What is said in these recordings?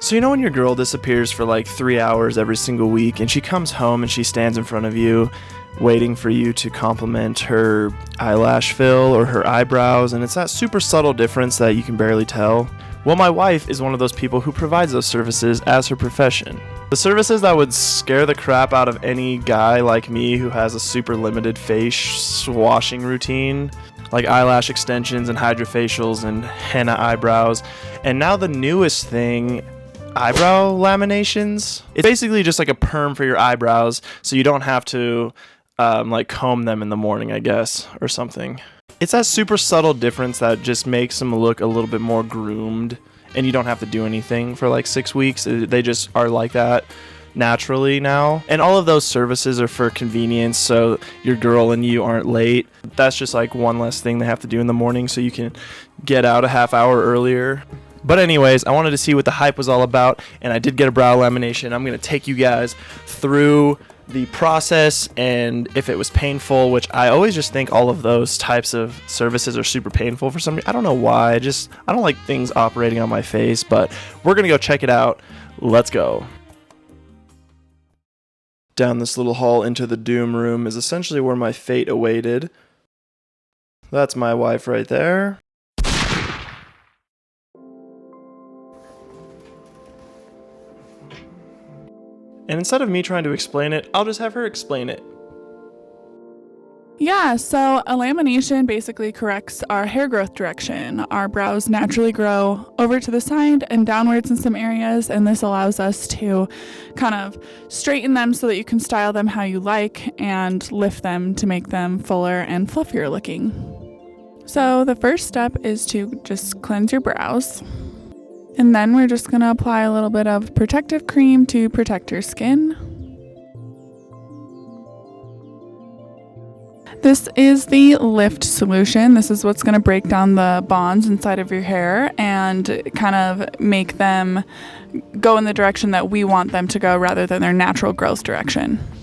So you know when your girl disappears for like 3 hours every single week and she comes home and she stands in front of you waiting for you to compliment her eyelash fill or her eyebrows, and it's that super subtle difference that you can barely tell? Well, my wife is one of those people who provides those services as her profession. The services that would scare the crap out of any guy like me who has a super limited face washing routine, like eyelash extensions and hydrofacials and henna eyebrows. And now the newest thing, eyebrow laminations. It's basically just like a perm for your eyebrows, so you don't have to like comb them in the morning, I guess, or something. It's that super subtle difference that just makes them look a little bit more groomed, and you don't have to do anything for like 6 weeks. They just are like that naturally now. And all of those services are for convenience, so your girl and you aren't late. That's just like one less thing they have to do in the morning, so you can get out a half hour earlier. But anyways, I wanted to see what the hype was all about, and I did get a brow lamination. I'm going to take you guys through the process and if it was painful, which I always just think all of those types of services are super painful for some reason. I don't know why. I don't like things operating on my face, but we're going to go check it out. Let's go. Down this little hall into the doom room is essentially where my fate awaited. That's my wife right there. And instead of me trying to explain it, I'll just have her explain it. Yeah, so a lamination basically corrects our hair growth direction. Our brows naturally grow over to the side and downwards in some areas, and this allows us to kind of straighten them so that you can style them how you like and lift them to make them fuller and fluffier looking. So the first step is to just cleanse your brows. And then we're just going to apply a little bit of protective cream to protect your skin. This is the lift solution. This is what's going to break down the bonds inside of your hair and kind of make them go in the direction that we want them to go rather than their natural growth direction. Okay.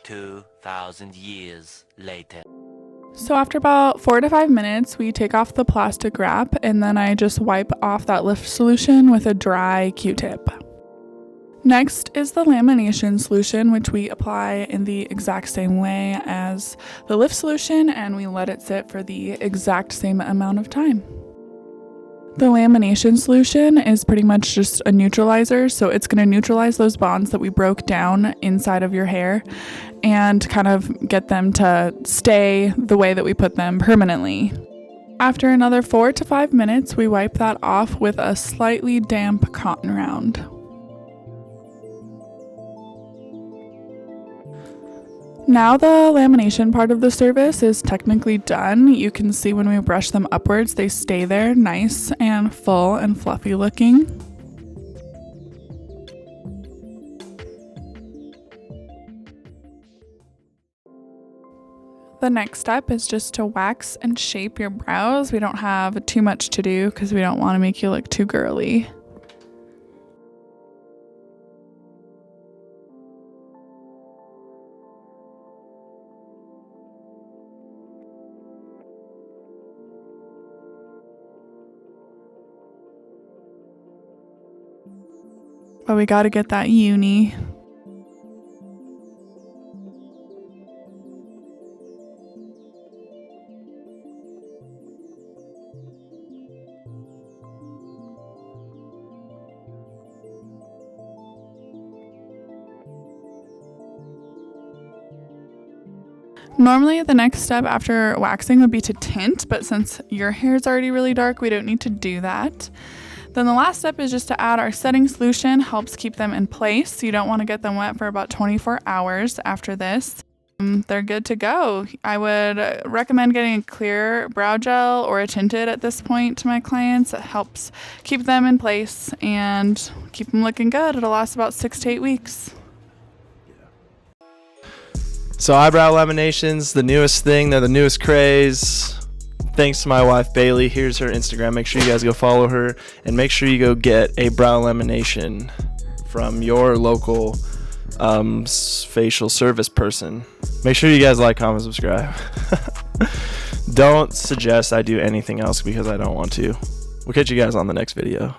2,000 years later. So after about 4 to 5 minutes, we take off the plastic wrap, and then I just wipe off that lift solution with a dry Q-tip. Next is the lamination solution, which we apply in the exact same way as the lift solution, and we let it sit for the exact same amount of time. The lamination solution is pretty much just a neutralizer, so it's going to neutralize those bonds that we broke down inside of your hair and kind of get them to stay the way that we put them permanently. After another 4 to 5 minutes, we wipe that off with a slightly damp cotton round. Now the lamination part of the service is technically done. You can see when we brush them upwards, they stay there nice and full and fluffy looking. The next step is just to wax and shape your brows. We don't have too much to do because we don't want to make you look too girly. But we gotta get that uni. Normally the next step after waxing would be to tint, but since your hair is already really dark, we don't need to do that. Then the last step is just to add our setting solution, helps keep them in place. You don't want to get them wet for about 24 hours after this. They're good to go. I would recommend getting a clear brow gel or a tinted at this point to my clients. It helps keep them in place and keep them looking good. It'll last about 6 to 8 weeks. So eyebrow laminations, the newest thing, they're the newest craze. Thanks to my wife Bailey. Here's her Instagram. Make sure you guys go follow her and make sure you go get a brow lamination from your local facial service person. Make sure you guys like, comment, subscribe. Don't suggest I do anything else because I don't want to. We'll catch you guys on the next video.